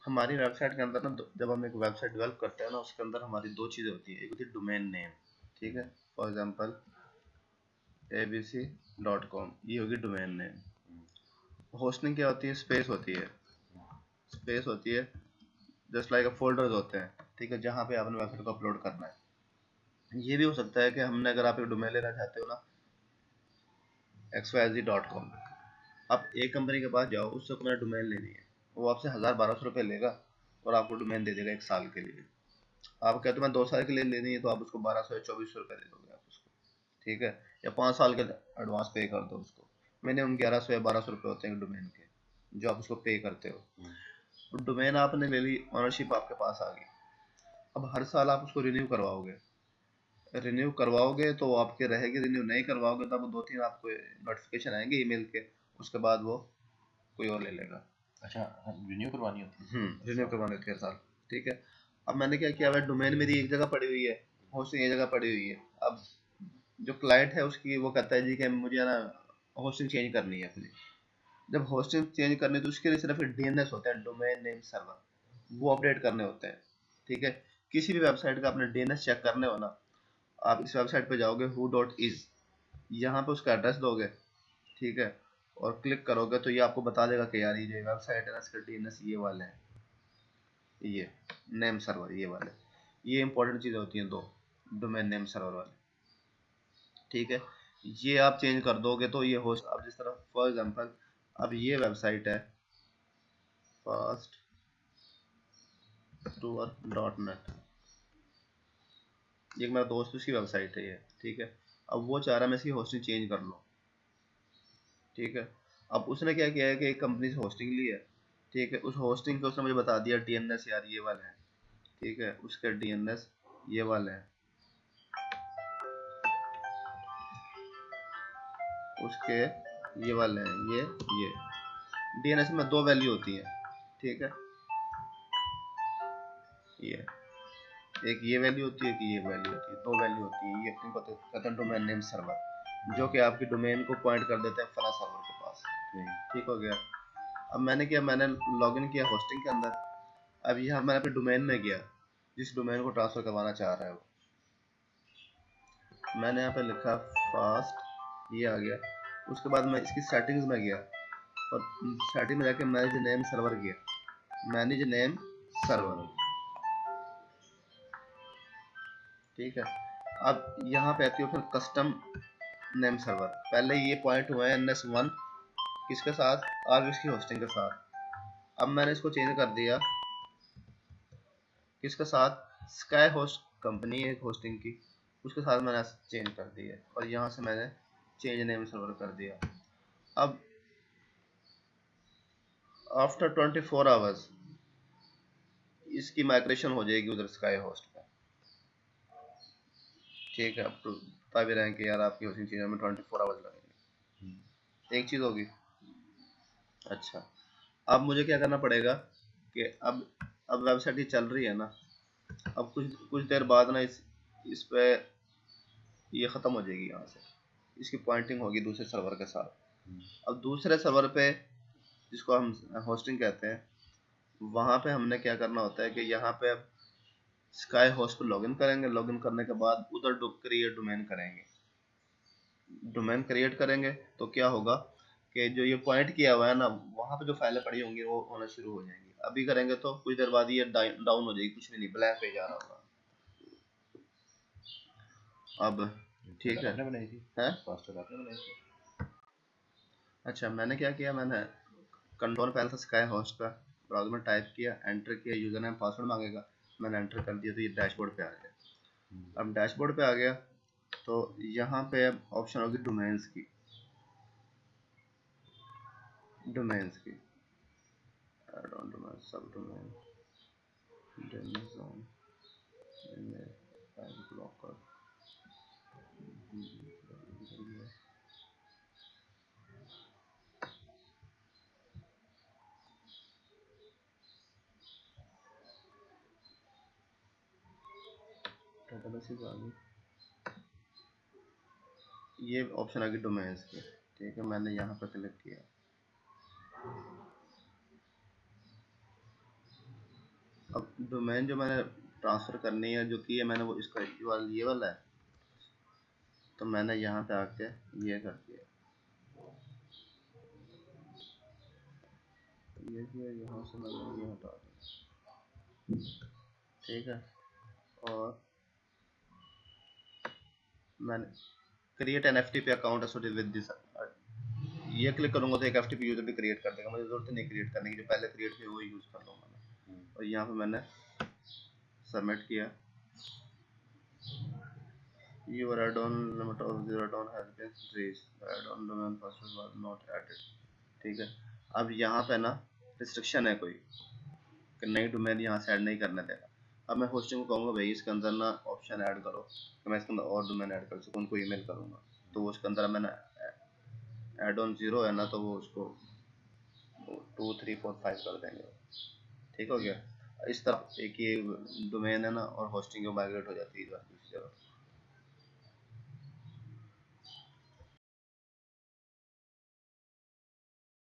हमारी वेबसाइट के अंदर ना जब हम एक वेबसाइट डेवलप करते हैं ना, उसके अंदर हमारी दो चीज़ें होती है। एक होती है डोमेन नेम, ठीक है, फॉर एग्जांपल abc.com, ये होगी डोमेन नेम। होस्टिंग क्या होती है? स्पेस होती है। स्पेस होती है जस्ट लाइक फोल्डर्स होते हैं, ठीक है, जहाँ पे आपने वेबसाइट को अपलोड करना है। ये भी हो सकता है कि हमने, अगर आप एक डोमेन लेना चाहते हो ना xyz.com, आप एक कंपनी के पास जाओ, उससे मैंने डोमेन लेनी है, वो आपसे 1000-1200 रुपये लेगा और आपको डोमेन दे देगा 1 साल के लिए। आप कहते हो मैं 2 साल के लिए लेनी है, तो आप उसको 1200 या 2400 रुपये दे दोगे आप उसको, ठीक है, या 5 साल के एडवांस पे कर दो उसको। मिनिमम 1100 या 1200 रुपये होते हैं डोमेन के, जो आप उसको पे करते हो। तो डोमेन आपने ले ली, ऑनरशिप आपके पास आ गई। अब हर साल आप उसको रिन्यू करवाओगे तो आपके रहेगी। रिन्यू नहीं करवाओगे तो आपको 2-3 आपको नोटिफिकेशन आएंगे ईमेल के, उसके बाद वो कोई और ले लेगा। अच्छा, रिन्यू करवानी होती है? रिन्यू करवाने होती है हर साल, ठीक है। अब मैंने क्या किया है, डोमेन मेरी एक जगह पड़ी हुई है, होस्टिंग एक जगह पड़ी हुई है। अब जो क्लाइंट है उसकी, वो कहता है जी कि मुझे ना होस्टिंग चेंज करनी है अपनी। जब होस्टिंग चेंज करनी है तो उसके लिए सिर्फ डीएनएस होता है, डोमेन नेम सर्वर, वो अपडेट करने होते हैं, ठीक है। किसी भी वेबसाइट का अपने डीएनएस चेक करने हो ना, आप इस वेबसाइट पे जाओगे who.is, यहाँ पे उसका एड्रेस दोगे, ठीक है, और क्लिक करोगे तो ये आपको बता देगा कि यार ये जो वेबसाइट है ना, इसका डीएनएस ये वाले हैं, ये नेम सर्वर ये वाले। ये इंपॉर्टेंट चीज़ें होती हैं दो, डोमेन नेम सर्वर वाले, ठीक है। ये आप चेंज कर दोगे तो ये होस्ट, अब जिस तरह फॉर एग्जांपल अब ये वेबसाइट है फास्ट टूअर डॉट नेट, ये मेरा दोस्त उसकी वेबसाइट है ये, ठीक है। अब वो चाह रहा है मैं इसकी होस्टिंग चेंज कर लूँ, ठीक है। अब उसने क्या किया है कि एक कंपनी से होस्टिंग ली है, ठीक है, उस होस्टिंग को उसने मुझे बता दिया डीएनएस यार ये वाले हैं, ठीक है, उसके डीएनएस ये वाले हैं, उसके ये वाले हैं, ये डीएनएस में दो वैल्यू होती है, ठीक है, ये एक ये वैल्यू होती है कि ये वैल्यू होती है, दो वैल्यू होती है। ये इनको तो कहते हैं डोमेन नेम सर्वर, जो कि आपकी डोमेन को पॉइंट कर देते हैं फला सर्वर के पास, ठीक हो गया। अब मैंने किया, मैंने लॉगिन किया होस्टिंग के अंदर। अब यहाँ मैंने अपने डोमेन में गया, जिस डोमेन को ट्रांसफर करवाना चाह रहा है वो, मैंने यहाँ पे लिखा फास्ट, ये आ गया। उसके बाद मैं इसकी सेटिंग्स में गया और सेटिंग में जाके मैनेज नेम सर्वर किया, मैनेज नेम सर्वर, ठीक है। अब यहाँ पे आती हो फिर कस्टम नेम सर्वर। पहले ये पॉइंट हुआ है NS1 किसके साथ, आरविस की होस्टिंग के साथ। अब मैंने इसको चेंज कर दिया किसके साथ, स्काई होस्ट कंपनी है एक होस्टिंग की, उसके साथ मैंने चेंज कर दिया और यहाँ से मैंने चेंज नेम सर्वर कर दिया। अब आफ्टर 24 आवर्स इसकी माइग्रेशन हो जाएगी उधर स्काई होस्ट पे, ठीक है। अब तो बता भी रहे हैं कि यार आपकी होस्टिंग चेंज में 24 आवर्स लगेंगे, एक चीज़ होगी। अच्छा, अब मुझे क्या करना पड़ेगा कि अब वेबसाइट ही चल रही है ना, अब कुछ कुछ देर बाद ना इस पे ये ख़त्म हो जाएगी, यहाँ से इसकी पॉइंटिंग होगी दूसरे सर्वर के साथ। अब दूसरे सर्वर पे, जिसको हम होस्टिंग कहते हैं, वहाँ पे हमने क्या करना होता है कि यहाँ पे अब स्काई होस्ट पे लॉगिन करेंगे, लॉगिन करने के बाद उधर क्रिएट डोमेन करेंगे। डोमेन क्रिएट करेंगे तो क्या होगा कि जो ये पॉइंट किया हुआ है ना, वहाँ पे जो फाइलें पड़ी होंगी वो होना शुरू हो जाएंगी। अभी करेंगे तो कुछ देर बाद ये डाउन हो जाएगी, कुछ भी नहीं, ब्लैक पे जा रहा होगा। अब ठीक है, आपने बनाई थी? हैं? पासवर्ड आपने बनाई थी? अच्छा, मैंने क्या किया, मैंने कंट्रोल पैनल से स्काई होस्ट का ब्राउज़र में टाइप किया, एंटर किया, यूज़र नेम पासवर्ड मांगेगा, मैंने एंटर कर दिया तो ये डैशबोर्ड पे आ गया। अब डैशबोर्ड पे आ गया तो यहाँ पे अब ऑप्शन होगी डोमेन्स की, डोमेन्स की add on domain, sub domain, domain zone, blocker, databases आ गई, ये ऑप्शन आ गई डोमेन्स की, ठीक है। मैंने यहाँ पर क्लिक किया, अब डोमेन जो मैंने ट्रांसफ़र करनी है जो की है मैंने वो इसका ये वाला है, तो मैंने यहाँ पे आके ये कर दिया, ये किया, यहाँ से मैंने ये हटा दिया, ठीक है। और मैंने create an FTP account associated with this, ये क्लिक करूंगा तो एक एफटीपी यूजर भी क्रिएट कर देगा, मुझे जरूरत नहीं क्रिएट करने की, जो पहले क्रिएट किया वो यूज़ कर लूँगा मैं। और यहाँ पे मैंने सबमिट किया, your add on limit of your add on has been raised, the add on domain password was not added, ठीक है। अब यहाँ पे ना रिस्ट्रिक्शन है कोई कि नई डोमेन यहाँ से ऐड नहीं करने देगा। अब मैं होस्टिंग को कहूँगा भाई इसके अंदर ना ऑप्शन ऐड करो कि मैं इसके अंदर और डोमेन ऐड कर सकूँ, उनको ईमेल करूँगा, तो वो उसके अंदर मैंने ऐड ऑन 0 है ना, तो वो उसको 2 3 4 5 कर देंगे, ठीक हो गया। इस तरह एक ये डोमेन है ना और होस्टिंग माइग्रेट हो जाती है दूसरी जगह।